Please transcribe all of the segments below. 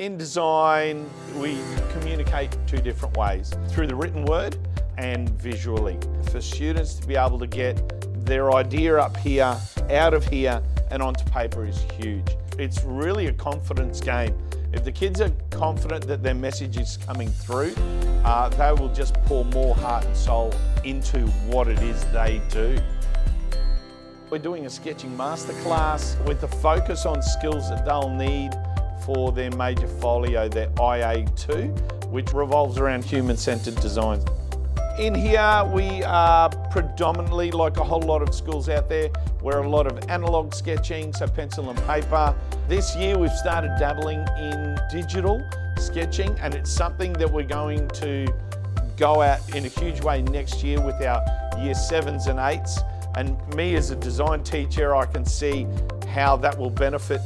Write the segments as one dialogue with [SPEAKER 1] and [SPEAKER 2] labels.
[SPEAKER 1] In design, we communicate two different ways, through the written word and visually. For students to be able to get their idea up here, out of here, and onto paper is huge. It's really a confidence game. If the kids are confident that their message is coming through, they will just pour more heart and soul into what it is they do. We're doing a sketching masterclass with a focus on skills that they'll need for their major folio, their IA2, which revolves around human-centered design. In here, we are predominantly, like a whole lot of schools out there, we're a lot of analog sketching, so pencil and paper. This year, we've started dabbling in digital sketching, and it's something that we're going to go at in a huge way next year with our year 7s and 8s. And me as a design teacher, I can see how that will benefit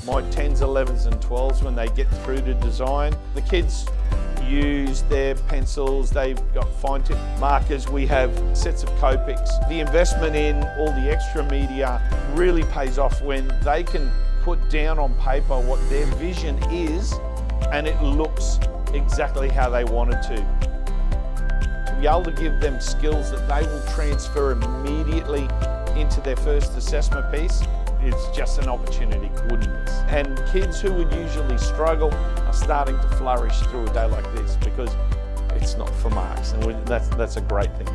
[SPEAKER 1] my 10s, 11s and 12s when they get through to design. The kids use their pencils, they've got fine tip markers, we have sets of Copics. The investment in all the extra media really pays off when they can put down on paper what their vision is and it looks exactly how they want it to. To be able to give them skills that they will transfer immediately into their first assessment piece, it's just an opportunity, wouldn't it? And kids who would usually struggle are starting to flourish through a day like this because it's not for marks, and that's a great thing.